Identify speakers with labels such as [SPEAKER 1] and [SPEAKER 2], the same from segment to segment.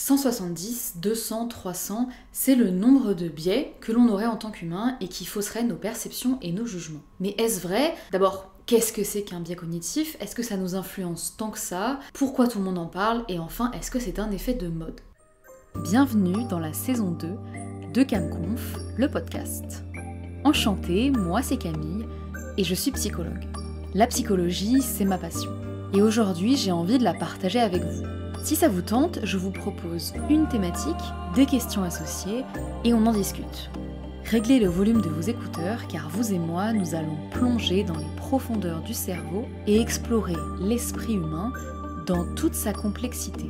[SPEAKER 1] 170, 200, 300, c'est le nombre de biais que l'on aurait en tant qu'humain et qui fausseraient nos perceptions et nos jugements. Mais est-ce vrai? D'abord, qu'est-ce que c'est qu'un biais cognitif? Est-ce que ça nous influence tant que ça? Pourquoi tout le monde en parle? Et enfin, est-ce que c'est un effet de mode? Bienvenue dans la saison 2 de CamConf, le podcast. Enchantée, moi c'est Camille et je suis psychologue. La psychologie, c'est ma passion. Et aujourd'hui, j'ai envie de la partager avec vous. Si ça vous tente, je vous propose une thématique, des questions associées, et on en discute. Réglez le volume de vos écouteurs, car vous et moi, nous allons plonger dans les profondeurs du cerveau et explorer l'esprit humain dans toute sa complexité.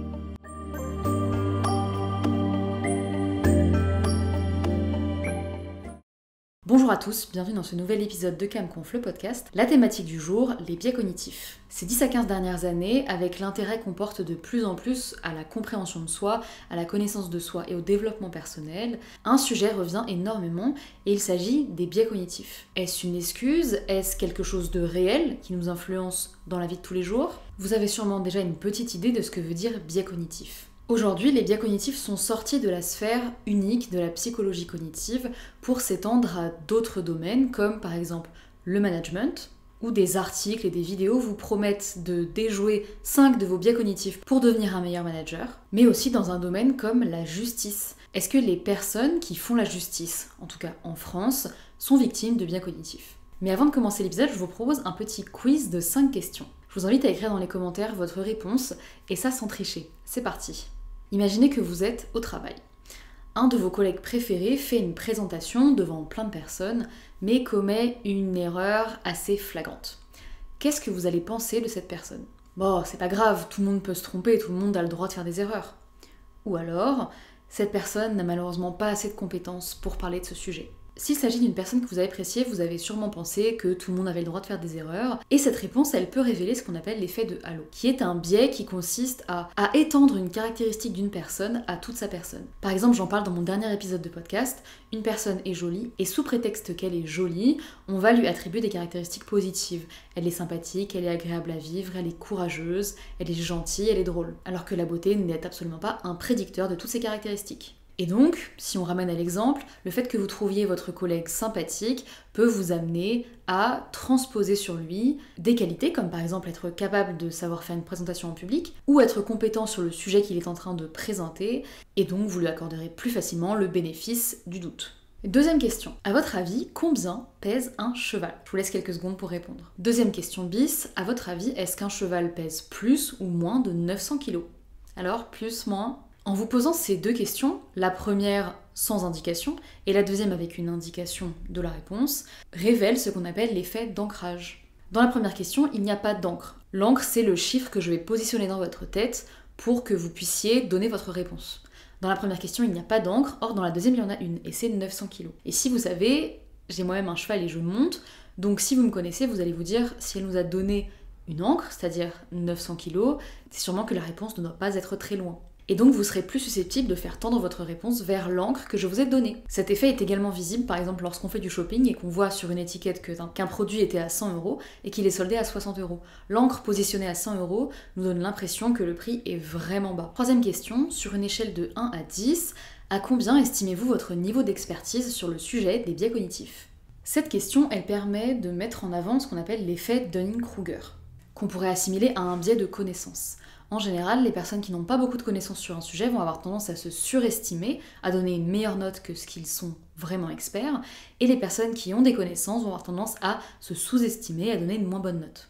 [SPEAKER 1] Bonjour à tous, bienvenue dans ce nouvel épisode de CamConf, le podcast. La thématique du jour, les biais cognitifs. Ces 10 à 15 dernières années, avec l'intérêt qu'on porte de plus en plus à la compréhension de soi, à la connaissance de soi et au développement personnel, un sujet revient énormément et il s'agit des biais cognitifs. Est-ce une excuse? Est-ce quelque chose de réel qui nous influence dans la vie de tous les jours? Vous avez sûrement déjà une petite idée de ce que veut dire biais cognitif. Aujourd'hui, les biais cognitifs sont sortis de la sphère unique de la psychologie cognitive pour s'étendre à d'autres domaines comme par exemple le management, où des articles et des vidéos vous promettent de déjouer 5 de vos biais cognitifs pour devenir un meilleur manager, mais aussi dans un domaine comme la justice. Est-ce que les personnes qui font la justice, en tout cas en France, sont victimes de biais cognitifs? Mais avant de commencer l'épisode, je vous propose un petit quiz de 5 questions. Je vous invite à écrire dans les commentaires votre réponse, et ça sans tricher. C'est parti. Imaginez que vous êtes au travail. Un de vos collègues préférés fait une présentation devant plein de personnes, mais commet une erreur assez flagrante. Qu'est-ce que vous allez penser de cette personne? Bon, c'est pas grave, tout le monde peut se tromper, tout le monde a le droit de faire des erreurs. Ou alors, cette personne n'a malheureusement pas assez de compétences pour parler de ce sujet. S'il s'agit d'une personne que vous avez appréciée, vous avez sûrement pensé que tout le monde avait le droit de faire des erreurs, et cette réponse, elle peut révéler ce qu'on appelle l'effet de halo, qui est un biais qui consiste à étendre une caractéristique d'une personne à toute sa personne. Par exemple, j'en parle dans mon dernier épisode de podcast, une personne est jolie, et sous prétexte qu'elle est jolie, on va lui attribuer des caractéristiques positives. Elle est sympathique, elle est agréable à vivre, elle est courageuse, elle est gentille, elle est drôle. Alors que la beauté n'est absolument pas un prédicteur de toutes ces caractéristiques. Et donc, si on ramène à l'exemple, le fait que vous trouviez votre collègue sympathique peut vous amener à transposer sur lui des qualités, comme par exemple être capable de savoir faire une présentation en public, ou être compétent sur le sujet qu'il est en train de présenter, et donc vous lui accorderez plus facilement le bénéfice du doute. Deuxième question. À votre avis, combien pèse un cheval? Je vous laisse quelques secondes pour répondre. Deuxième question bis. À votre avis, est-ce qu'un cheval pèse plus ou moins de 900 kg? Alors, plus, moins? En vous posant ces deux questions, la première sans indication et la deuxième avec une indication de la réponse, révèle ce qu'on appelle l'effet d'ancrage. Dans la première question, il n'y a pas d'encre. L'encre, c'est le chiffre que je vais positionner dans votre tête pour que vous puissiez donner votre réponse. Dans la première question, il n'y a pas d'encre, or dans la deuxième, il y en a une, et c'est 900 kg. Et si vous savez, j'ai moi-même un cheval et je monte, donc si vous me connaissez, vous allez vous dire, si elle nous a donné une encre, c'est-à-dire 900 kg, c'est sûrement que la réponse ne doit pas être très loin. Et donc vous serez plus susceptible de faire tendre votre réponse vers l'encre que je vous ai donnée. Cet effet est également visible par exemple lorsqu'on fait du shopping et qu'on voit sur une étiquette qu'un produit était à 100 € et qu'il est soldé à 60 €. L'encre positionnée à 100 € nous donne l'impression que le prix est vraiment bas. Troisième question, sur une échelle de 1 à 10, à combien estimez-vous votre niveau d'expertise sur le sujet des biais cognitifs? Cette question, elle permet de mettre en avant ce qu'on appelle l'effet Dunning-Kruger, qu'on pourrait assimiler à un biais de connaissance. En général, les personnes qui n'ont pas beaucoup de connaissances sur un sujet vont avoir tendance à se surestimer, à donner une meilleure note que ce qu'ils sont vraiment experts, et les personnes qui ont des connaissances vont avoir tendance à se sous-estimer, à donner une moins bonne note.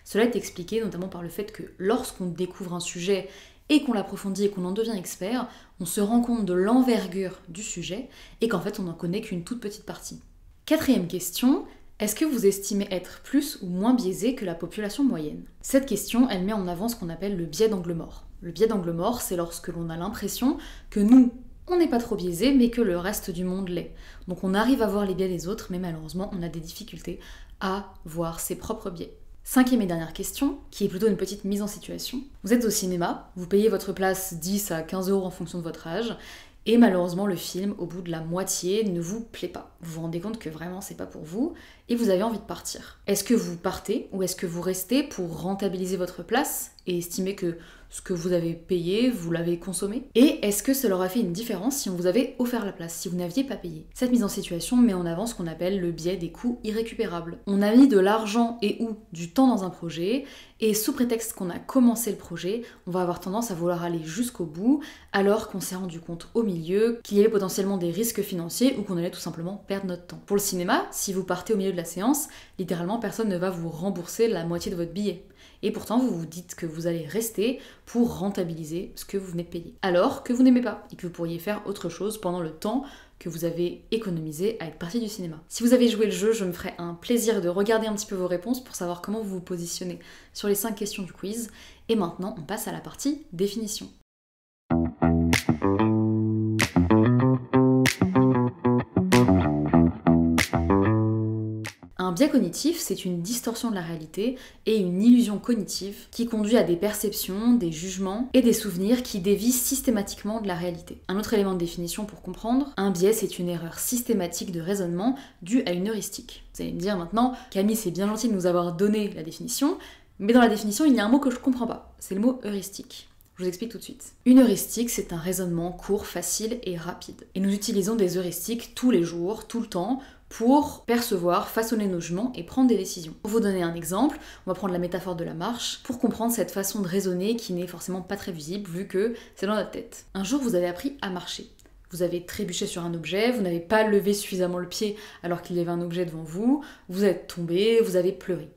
[SPEAKER 1] Cela est expliqué notamment par le fait que lorsqu'on découvre un sujet et qu'on l'approfondit et qu'on en devient expert, on se rend compte de l'envergure du sujet et qu'en fait on n'en connaît qu'une toute petite partie. Quatrième question. Est-ce que vous estimez être plus ou moins biaisé que la population moyenne? Cette question, elle met en avant ce qu'on appelle le biais d'angle mort. Le biais d'angle mort, c'est lorsque l'on a l'impression que nous, on n'est pas trop biaisé, mais que le reste du monde l'est. Donc on arrive à voir les biais des autres, mais malheureusement, on a des difficultés à voir ses propres biais. Cinquième et dernière question, qui est plutôt une petite mise en situation. Vous êtes au cinéma, vous payez votre place 10 à 15 € en fonction de votre âge, et malheureusement, le film, au bout de la moitié, ne vous plaît pas. Vous vous rendez compte que vraiment, c'est pas pour vous, et vous avez envie de partir. Est-ce que vous partez, ou est-ce que vous restez pour rentabiliser votre place, et estimer que Ce que vous avez payé, vous l'avez consommé? Et est-ce que ça leur a fait une différence si on vous avait offert la place, si vous n'aviez pas payé? Cette mise en situation met en avant ce qu'on appelle le biais des coûts irrécupérables. On a mis de l'argent et ou du temps dans un projet, et sous prétexte qu'on a commencé le projet, on va avoir tendance à vouloir aller jusqu'au bout, alors qu'on s'est rendu compte au milieu qu'il y avait potentiellement des risques financiers ou qu'on allait tout simplement perdre notre temps. Pour le cinéma, si vous partez au milieu de la séance, littéralement personne ne va vous rembourser la moitié de votre billet. Et pourtant, vous vous dites que vous allez rester pour rentabiliser ce que vous venez de payer. Alors que vous n'aimez pas et que vous pourriez faire autre chose pendant le temps que vous avez économisé à être parti du cinéma. Si vous avez joué le jeu, je me ferai un plaisir de regarder un petit peu vos réponses pour savoir comment vous vous positionnez sur les 5 questions du quiz. Et maintenant, on passe à la partie définition. Un biais cognitif, c'est une distorsion de la réalité et une illusion cognitive qui conduit à des perceptions, des jugements et des souvenirs qui dévient systématiquement de la réalité. Un autre élément de définition pour comprendre, un biais, c'est une erreur systématique de raisonnement due à une heuristique. Vous allez me dire maintenant, Camille, c'est bien gentil de nous avoir donné la définition, mais dans la définition, il y a un mot que je comprends pas, c'est le mot heuristique. Je vous explique tout de suite. Une heuristique, c'est un raisonnement court, facile et rapide. Et nous utilisons des heuristiques tous les jours, tout le temps, pour percevoir, façonner nos jugements et prendre des décisions. Pour vous donner un exemple, on va prendre la métaphore de la marche pour comprendre cette façon de raisonner qui n'est forcément pas très visible vu que c'est dans notre tête. Un jour, vous avez appris à marcher. Vous avez trébuché sur un objet, vous n'avez pas levé suffisamment le pied alors qu'il y avait un objet devant vous, vous êtes tombé, vous avez pleuré.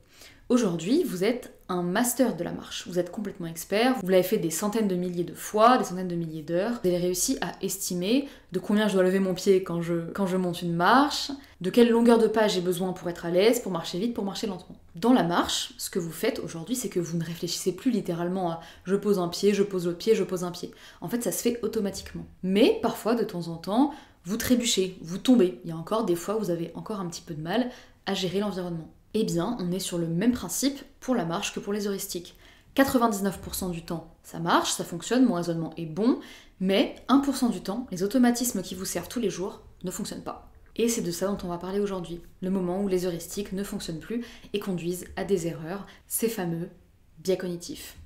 [SPEAKER 1] Aujourd'hui, vous êtes un master de la marche. Vous êtes complètement expert, vous l'avez fait des centaines de milliers de fois, des centaines de milliers d'heures. Vous avez réussi à estimer de combien je dois lever mon pied quand je monte une marche, de quelle longueur de pas j'ai besoin pour être à l'aise, pour marcher vite, pour marcher lentement. Dans la marche, ce que vous faites aujourd'hui, c'est que vous ne réfléchissez plus littéralement à je pose un pied, je pose l'autre pied, je pose un pied. En fait, ça se fait automatiquement. Mais parfois, de temps en temps, vous trébuchez, vous tombez. Il y a encore des fois où vous avez encore un petit peu de mal à gérer l'environnement. Eh bien, on est sur le même principe pour la marche que pour les heuristiques. 99% du temps, ça marche, ça fonctionne, mon raisonnement est bon, mais 1% du temps, les automatismes qui vous servent tous les jours ne fonctionnent pas. Et c'est de ça dont on va parler aujourd'hui, le moment où les heuristiques ne fonctionnent plus et conduisent à des erreurs, ces fameux biais cognitifs.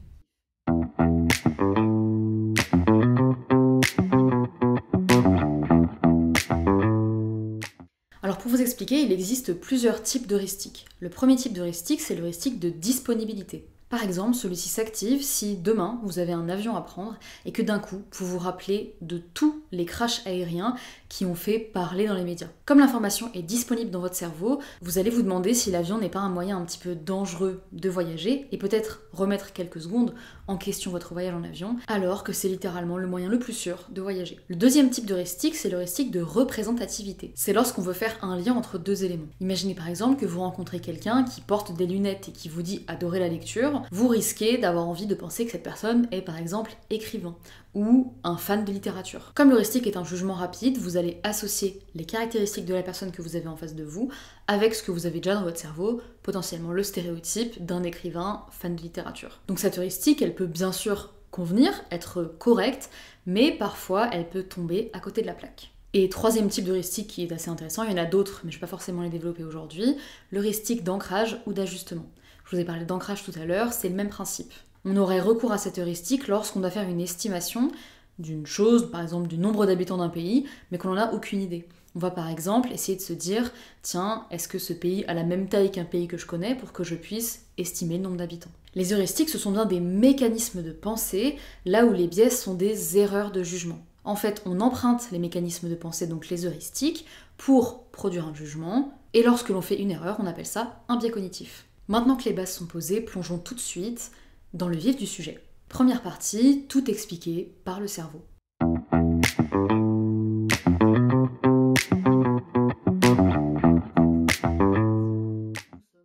[SPEAKER 1] Alors pour vous expliquer, il existe plusieurs types d'heuristiques. Le premier type d'heuristique, c'est l'heuristique de disponibilité. Par exemple, celui-ci s'active si demain vous avez un avion à prendre et que d'un coup vous vous rappelez de tous les crashs aériens qui ont fait parler dans les médias. Comme l'information est disponible dans votre cerveau, vous allez vous demander si l'avion n'est pas un moyen un petit peu dangereux de voyager et peut-être remettre quelques secondes en question votre voyage en avion, alors que c'est littéralement le moyen le plus sûr de voyager. Le deuxième type d'heuristique, c'est l'heuristique de représentativité. C'est lorsqu'on veut faire un lien entre deux éléments. Imaginez par exemple que vous rencontrez quelqu'un qui porte des lunettes et qui vous dit adorer la lecture, vous risquez d'avoir envie de penser que cette personne est par exemple écrivain ou un fan de littérature. Comme l'heuristique est un jugement rapide, vous allez associer les caractéristiques de la personne que vous avez en face de vous avec ce que vous avez déjà dans votre cerveau, potentiellement le stéréotype d'un écrivain fan de littérature. Donc cette heuristique, elle peut bien sûr convenir, être correcte, mais parfois elle peut tomber à côté de la plaque. Et troisième type d'heuristique qui est assez intéressant, il y en a d'autres, mais je ne vais pas forcément les développer aujourd'hui, l'heuristique d'ancrage ou d'ajustement. Je vous ai parlé d'ancrage tout à l'heure, c'est le même principe. On aurait recours à cette heuristique lorsqu'on doit faire une estimation d'une chose, par exemple du nombre d'habitants d'un pays, mais qu'on n'en a aucune idée. On va par exemple essayer de se dire, tiens, est-ce que ce pays a la même taille qu'un pays que je connais pour que je puisse estimer le nombre d'habitants? Les heuristiques, ce sont bien des mécanismes de pensée, là où les biais sont des erreurs de jugement. En fait, on emprunte les mécanismes de pensée, donc les heuristiques, pour produire un jugement, et lorsque l'on fait une erreur, on appelle ça un biais cognitif. Maintenant que les bases sont posées, plongeons tout de suite dans le vif du sujet. Première partie, tout expliqué par le cerveau.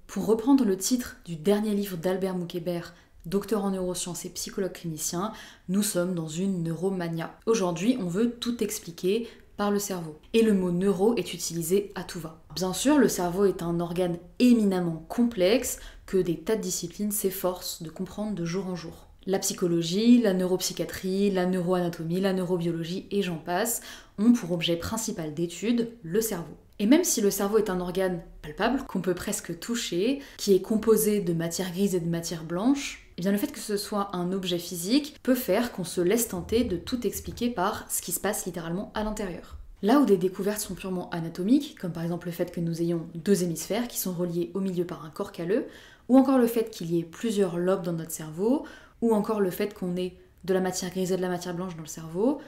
[SPEAKER 1] Pour reprendre le titre du dernier livre d'Albert Moukébert, docteur en neurosciences et psychologue clinicien, nous sommes dans une neuromania. Aujourd'hui, on veut tout expliquer par le cerveau. Et le mot neuro est utilisé à tout va. Bien sûr, le cerveau est un organe éminemment complexe que des tas de disciplines s'efforcent de comprendre de jour en jour. La psychologie, la neuropsychiatrie, la neuroanatomie, la neurobiologie et j'en passe ont pour objet principal d'étude le cerveau. Et même si le cerveau est un organe palpable, qu'on peut presque toucher, qui est composé de matière grise et de matière blanche, eh bien le fait que ce soit un objet physique peut faire qu'on se laisse tenter de tout expliquer par ce qui se passe littéralement à l'intérieur. Là où des découvertes sont purement anatomiques, comme par exemple le fait que nous ayons 2 hémisphères qui sont reliés au milieu par un corps calleux, ou encore le fait qu'il y ait plusieurs lobes dans notre cerveau, ou encore le fait qu'on ait de la matière grise et de la matière blanche dans le cerveau,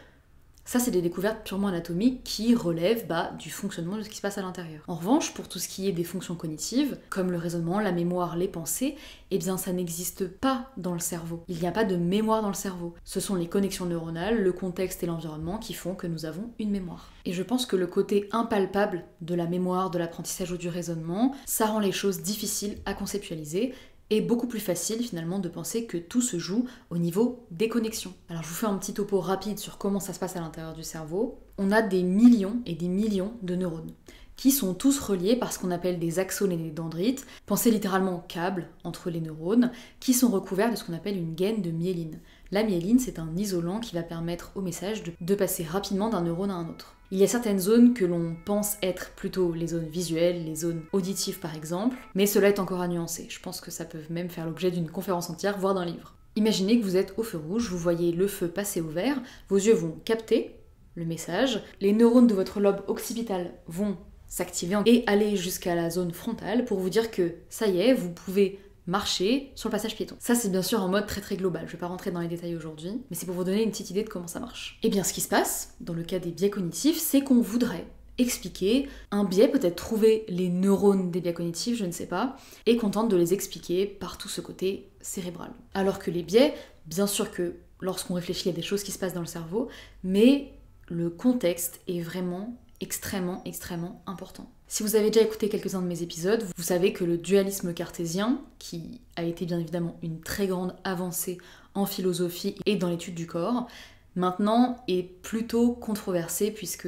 [SPEAKER 1] ça, c'est des découvertes purement anatomiques qui relèvent du fonctionnement de ce qui se passe à l'intérieur. En revanche, pour tout ce qui est des fonctions cognitives, comme le raisonnement, la mémoire, les pensées, eh bien ça n'existe pas dans le cerveau. Il n'y a pas de mémoire dans le cerveau. Ce sont les connexions neuronales, le contexte et l'environnement qui font que nous avons une mémoire. Et je pense que le côté impalpable de la mémoire, de l'apprentissage ou du raisonnement, ça rend les choses difficiles à conceptualiser, et beaucoup plus facile finalement de penser que tout se joue au niveau des connexions. Alors je vous fais un petit topo rapide sur comment ça se passe à l'intérieur du cerveau. On a des millions et des millions de neurones qui sont tous reliés par ce qu'on appelle des axones et des dendrites, pensez littéralement câbles entre les neurones, qui sont recouverts de ce qu'on appelle une gaine de myéline. La myéline, c'est un isolant qui va permettre au message de passer rapidement d'un neurone à un autre. Il y a certaines zones que l'on pense être plutôt les zones visuelles, les zones auditives par exemple, mais cela est encore à nuancer. Je pense que ça peut même faire l'objet d'une conférence entière, voire d'un livre. Imaginez que vous êtes au feu rouge, vous voyez le feu passer au vert, vos yeux vont capter le message, les neurones de votre lobe occipital vont s'activer et aller jusqu'à la zone frontale pour vous dire que ça y est, vous pouvez marcher sur le passage piéton. Ça c'est bien sûr en mode très global, je vais pas rentrer dans les détails aujourd'hui, mais c'est pour vous donner une petite idée de comment ça marche. Et bien ce qui se passe, dans le cas des biais cognitifs, c'est qu'on voudrait expliquer un biais, peut-être trouver les neurones des biais cognitifs, je ne sais pas, et qu'on tente de les expliquer par tout ce côté cérébral. Alors que les biais, bien sûr que lorsqu'on réfléchit, il y a des choses qui se passent dans le cerveau, mais le contexte est vraiment extrêmement important. Si vous avez déjà écouté quelques-uns de mes épisodes, vous savez que le dualisme cartésien, qui a été bien évidemment une très grande avancée en philosophie et dans l'étude du corps, maintenant est plutôt controversé puisque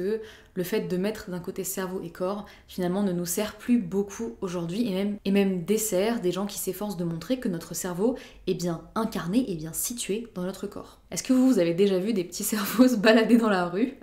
[SPEAKER 1] le fait de mettre d'un côté cerveau et corps, finalement ne nous sert plus beaucoup aujourd'hui et même dessert des gens qui s'efforcent de montrer que notre cerveau est bien incarné et bien situé dans notre corps. Est-ce que vous avez déjà vu des petits cerveaux se balader dans la rue ?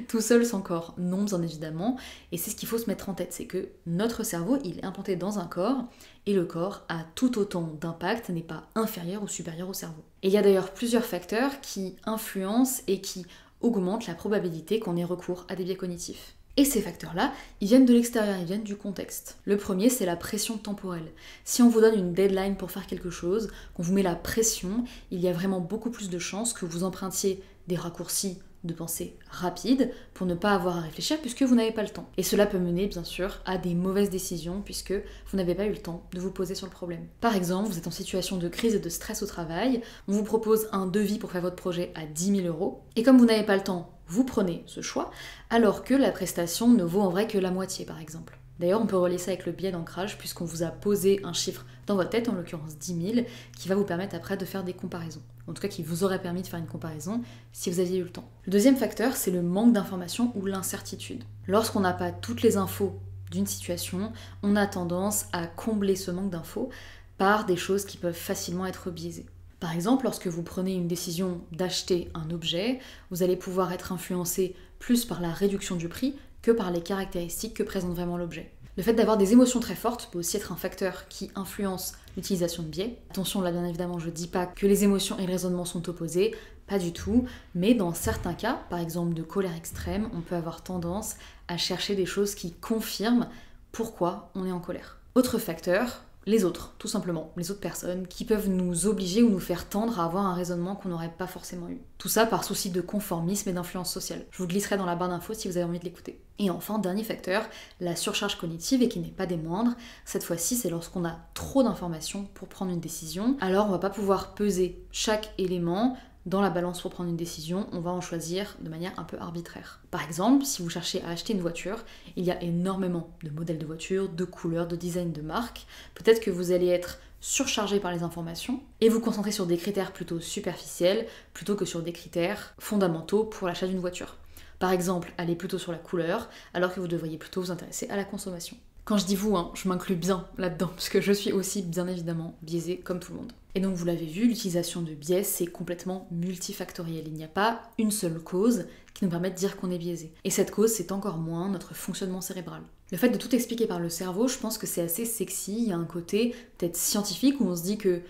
[SPEAKER 1] Tout seul sans corps, non bien évidemment, et c'est ce qu'il faut se mettre en tête, c'est que notre cerveau il est implanté dans un corps, et le corps a tout autant d'impact, n'est pas inférieur ou supérieur au cerveau. Et il y a d'ailleurs plusieurs facteurs qui influencent et qui augmentent la probabilité qu'on ait recours à des biais cognitifs. Et ces facteurs-là, ils viennent de l'extérieur, ils viennent du contexte. Le premier, c'est la pression temporelle. Si on vous donne une deadline pour faire quelque chose, qu'on vous met la pression, il y a vraiment beaucoup plus de chances que vous empruntiez des raccourcis de pensée rapide pour ne pas avoir à réfléchir puisque vous n'avez pas le temps. Et cela peut mener bien sûr à des mauvaises décisions puisque vous n'avez pas eu le temps de vous poser sur le problème. Par exemple, vous êtes en situation de crise et de stress au travail, on vous propose un devis pour faire votre projet à 10 000 € et comme vous n'avez pas le temps, vous prenez ce choix alors que la prestation ne vaut en vrai que la moitié par exemple. D'ailleurs, on peut relier ça avec le biais d'ancrage puisqu'on vous a posé un chiffre dans votre tête, en l'occurrence 10 000, qui va vous permettre après de faire des comparaisons. En tout cas, qui vous aurait permis de faire une comparaison si vous aviez eu le temps. Le deuxième facteur, c'est le manque d'information ou l'incertitude. Lorsqu'on n'a pas toutes les infos d'une situation, on a tendance à combler ce manque d'infos par des choses qui peuvent facilement être biaisées. Par exemple, lorsque vous prenez une décision d'acheter un objet, vous allez pouvoir être influencé plus par la réduction du prix que par les caractéristiques que présente vraiment l'objet. Le fait d'avoir des émotions très fortes peut aussi être un facteur qui influence l'utilisation de biais. Attention, là bien évidemment, je ne dis pas que les émotions et le raisonnement sont opposés, pas du tout, mais dans certains cas, par exemple de colère extrême, on peut avoir tendance à chercher des choses qui confirment pourquoi on est en colère. Autre facteur, les autres, tout simplement, les autres personnes qui peuvent nous obliger ou nous faire tendre à avoir un raisonnement qu'on n'aurait pas forcément eu. Tout ça par souci de conformisme et d'influence sociale. Je vous glisserai dans la barre d'infos si vous avez envie de l'écouter. Et enfin, dernier facteur, la surcharge cognitive et qui n'est pas des moindres. Cette fois-ci, c'est lorsqu'on a trop d'informations pour prendre une décision. Alors on va pas pouvoir peser chaque élément dans la balance pour prendre une décision, on va en choisir de manière un peu arbitraire. Par exemple, si vous cherchez à acheter une voiture, il y a énormément de modèles de voitures, de couleurs, de design, de marques. Peut-être que vous allez être surchargé par les informations et vous concentrer sur des critères plutôt superficiels plutôt que sur des critères fondamentaux pour l'achat d'une voiture. Par exemple, aller plutôt sur la couleur alors que vous devriez plutôt vous intéresser à la consommation. Quand je dis vous, je m'inclus bien là-dedans, parce que je suis aussi bien évidemment biaisée comme tout le monde. Et donc vous l'avez vu, l'utilisation de biais, c'est complètement multifactoriel. Il n'y a pas une seule cause qui nous permet de dire qu'on est biaisé. Et cette cause, c'est encore moins notre fonctionnement cérébral. Le fait de tout expliquer par le cerveau, je pense que c'est assez sexy. Il y a un côté peut-être scientifique où on se dit que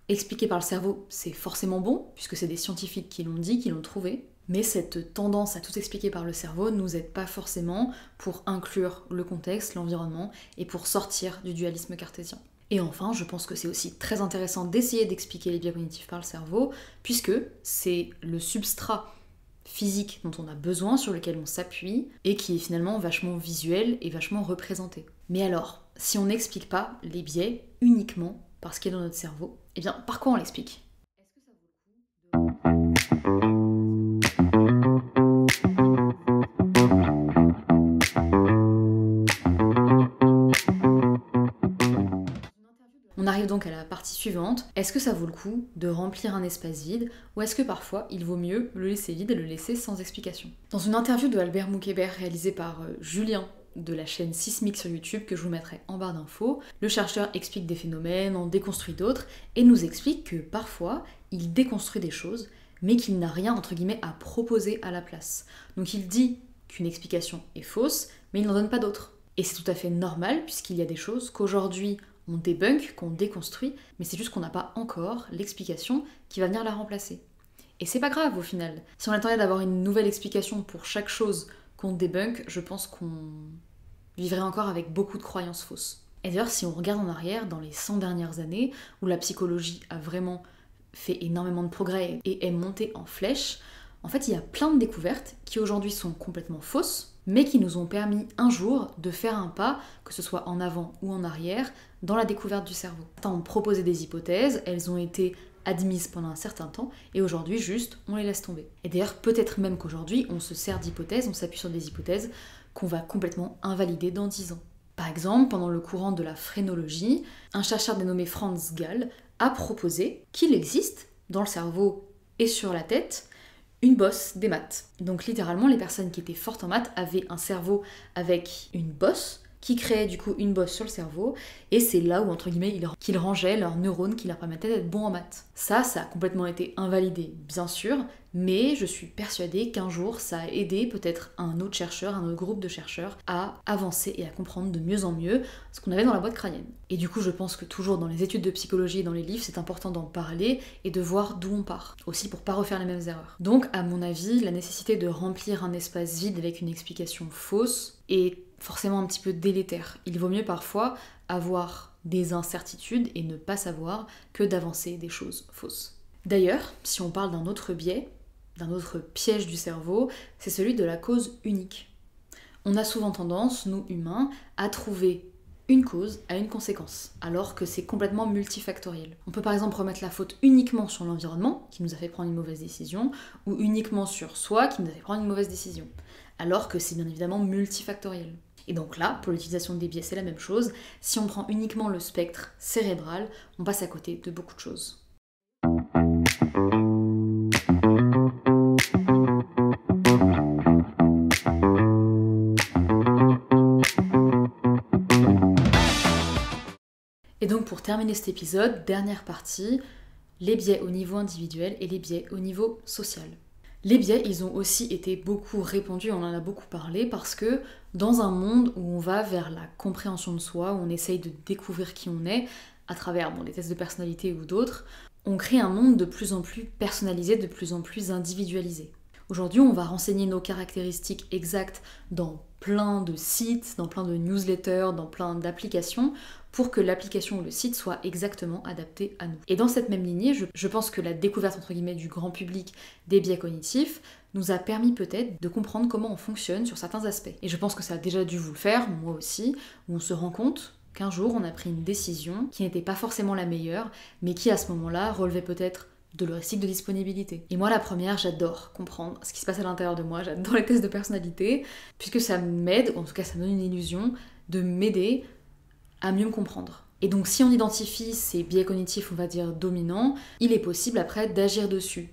[SPEAKER 1] expliquer par le cerveau, c'est forcément bon, puisque c'est des scientifiques qui l'ont dit, qui l'ont trouvé. Mais cette tendance à tout expliquer par le cerveau ne nous aide pas forcément pour inclure le contexte, l'environnement, et pour sortir du dualisme cartésien. Et enfin, je pense que c'est aussi très intéressant d'essayer d'expliquer les biais cognitifs par le cerveau, puisque c'est le substrat physique dont on a besoin, sur lequel on s'appuie, et qui est finalement vachement visuel et vachement représenté. Mais alors, si on n'explique pas les biais uniquement par ce qui est dans notre cerveau, eh bien, par quoi on l'explique ? On arrive donc à la partie suivante. Est-ce que ça vaut le coup de remplir un espace vide ou est-ce que parfois il vaut mieux le laisser vide et le laisser sans explication ? Dans une interview de Albert Moukébert réalisée par Julien de la chaîne Sismique sur YouTube que je vous mettrai en barre d'infos, le chercheur explique des phénomènes, en déconstruit d'autres et nous explique que parfois il déconstruit des choses mais qu'il n'a rien entre guillemets à proposer à la place. Donc il dit qu'une explication est fausse mais il n'en donne pas d'autres. Et c'est tout à fait normal puisqu'il y a des choses qu'aujourd'hui on débunk, qu'on déconstruit, mais c'est juste qu'on n'a pas encore l'explication qui va venir la remplacer. Et c'est pas grave au final. Si on attendait d'avoir une nouvelle explication pour chaque chose qu'on débunk, je pense qu'on vivrait encore avec beaucoup de croyances fausses. Et d'ailleurs, si on regarde en arrière, dans les 100 dernières années, où la psychologie a vraiment fait énormément de progrès et est montée en flèche, en fait, il y a plein de découvertes qui aujourd'hui sont complètement fausses, mais qui nous ont permis un jour de faire un pas, que ce soit en avant ou en arrière, dans la découverte du cerveau. Certains ont proposé des hypothèses, elles ont été admises pendant un certain temps, et aujourd'hui, juste, on les laisse tomber. Et d'ailleurs, peut-être même qu'aujourd'hui, on se sert d'hypothèses, on s'appuie sur des hypothèses qu'on va complètement invalider dans 10 ans. Par exemple, pendant le courant de la phrénologie, un chercheur dénommé Franz Gall a proposé qu'il existe, dans le cerveau et sur la tête, une bosse des maths. Donc littéralement, les personnes qui étaient fortes en maths avaient un cerveau avec une bosse qui créait du coup une bosse sur le cerveau, et c'est là où, entre guillemets, qu'ils rangeaient leurs neurones qui leur permettaient d'être bons en maths. Ça a complètement été invalidé, bien sûr, mais je suis persuadée qu'un jour, ça a aidé peut-être un autre chercheur, un autre groupe de chercheurs, à avancer et à comprendre de mieux en mieux ce qu'on avait dans la boîte crânienne. Et du coup, je pense que toujours dans les études de psychologie et dans les livres, c'est important d'en parler et de voir d'où on part, aussi pour pas refaire les mêmes erreurs. Donc, à mon avis, la nécessité de remplir un espace vide avec une explication fausse est forcément un petit peu délétère. Il vaut mieux parfois avoir des incertitudes et ne pas savoir que d'avancer des choses fausses. D'ailleurs, si on parle d'un autre biais, d'un autre piège du cerveau, c'est celui de la cause unique. On a souvent tendance, nous humains, à trouver une cause à une conséquence, alors que c'est complètement multifactoriel. On peut par exemple remettre la faute uniquement sur l'environnement, qui nous a fait prendre une mauvaise décision, ou uniquement sur soi, qui nous a fait prendre une mauvaise décision, alors que c'est bien évidemment multifactoriel. Et donc là, pour l'utilisation des biais, c'est la même chose. Si on prend uniquement le spectre cérébral, on passe à côté de beaucoup de choses. Et donc pour terminer cet épisode, dernière partie, les biais au niveau individuel et les biais au niveau social. Les biais, ils ont aussi été beaucoup répandus, on en a beaucoup parlé, parce que dans un monde où on va vers la compréhension de soi, où on essaye de découvrir qui on est, à travers des tests de personnalité ou d'autres, on crée un monde de plus en plus personnalisé, de plus en plus individualisé. Aujourd'hui, on va renseigner nos caractéristiques exactes dans plein de sites, dans plein de newsletters, dans plein d'applications, pour que l'application ou le site soit exactement adapté à nous. Et dans cette même lignée, je pense que la découverte entre guillemets du grand public des biais cognitifs nous a permis peut-être de comprendre comment on fonctionne sur certains aspects. Et je pense que ça a déjà dû vous le faire, moi aussi, où on se rend compte qu'un jour on a pris une décision qui n'était pas forcément la meilleure, mais qui à ce moment-là relevait peut-être de l'heuristique de disponibilité. Et moi la première, j'adore comprendre ce qui se passe à l'intérieur de moi, j'adore les tests de personnalité, puisque ça m'aide, ou en tout cas ça me donne une illusion, de m'aider à mieux me comprendre. Et donc si on identifie ces biais cognitifs, on va dire dominants, il est possible après d'agir dessus.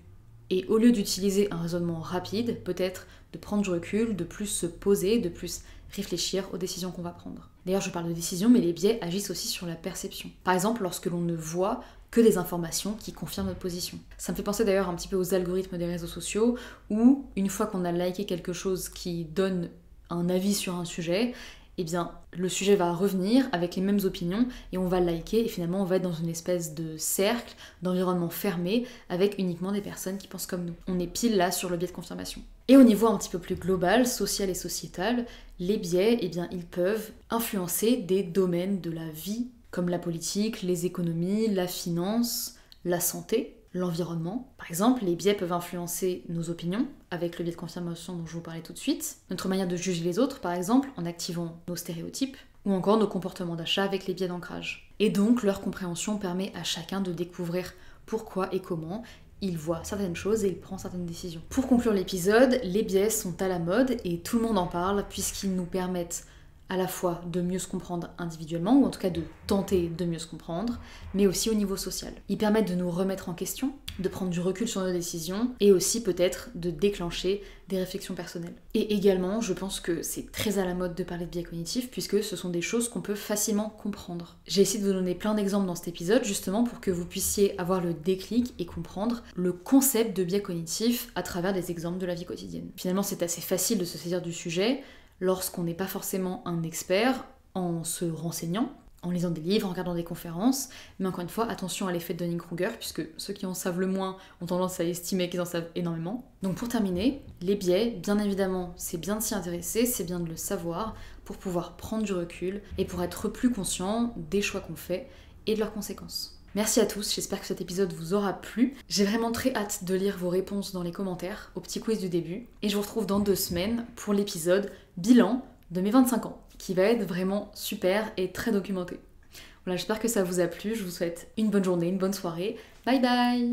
[SPEAKER 1] Et au lieu d'utiliser un raisonnement rapide, peut-être de prendre du recul, de plus se poser, de plus réfléchir aux décisions qu'on va prendre. D'ailleurs je parle de décisions, mais les biais agissent aussi sur la perception. Par exemple, lorsque l'on ne voit que des informations qui confirment notre position. Ça me fait penser d'ailleurs un petit peu aux algorithmes des réseaux sociaux où une fois qu'on a liké quelque chose qui donne un avis sur un sujet, eh bien le sujet va revenir avec les mêmes opinions et on va liker et finalement on va être dans une espèce de cercle, d'environnement fermé avec uniquement des personnes qui pensent comme nous. On est pile là sur le biais de confirmation. Et au niveau un petit peu plus global, social et sociétal, les biais, eh bien ils peuvent influencer des domaines de la vie comme la politique, les économies, la finance, la santé, l'environnement. Par exemple, les biais peuvent influencer nos opinions, avec le biais de confirmation dont je vous parlais tout de suite, notre manière de juger les autres, par exemple, en activant nos stéréotypes, ou encore nos comportements d'achat avec les biais d'ancrage. Et donc, leur compréhension permet à chacun de découvrir pourquoi et comment il voit certaines choses et il prend certaines décisions. Pour conclure l'épisode, les biais sont à la mode et tout le monde en parle puisqu'ils nous permettent à la fois de mieux se comprendre individuellement, ou en tout cas de tenter de mieux se comprendre, mais aussi au niveau social. Ils permettent de nous remettre en question, de prendre du recul sur nos décisions, et aussi peut-être de déclencher des réflexions personnelles. Et également, je pense que c'est très à la mode de parler de biais cognitifs, puisque ce sont des choses qu'on peut facilement comprendre. J'ai essayé de vous donner plein d'exemples dans cet épisode, justement pour que vous puissiez avoir le déclic et comprendre le concept de biais cognitifs à travers des exemples de la vie quotidienne. Finalement, c'est assez facile de se saisir du sujet, lorsqu'on n'est pas forcément un expert, en se renseignant, en lisant des livres, en regardant des conférences, mais encore une fois, attention à l'effet de Dunning-Kruger, puisque ceux qui en savent le moins ont tendance à estimer qu'ils en savent énormément. Donc pour terminer, les biais, bien évidemment, c'est bien de s'y intéresser, c'est bien de le savoir, pour pouvoir prendre du recul, et pour être plus conscient des choix qu'on fait, et de leurs conséquences. Merci à tous, j'espère que cet épisode vous aura plu. J'ai vraiment très hâte de lire vos réponses dans les commentaires, au petit quiz du début. Et je vous retrouve dans 2 semaines pour l'épisode bilan de mes 25 ans, qui va être vraiment super et très documenté. Voilà, j'espère que ça vous a plu, je vous souhaite une bonne journée, une bonne soirée. Bye bye!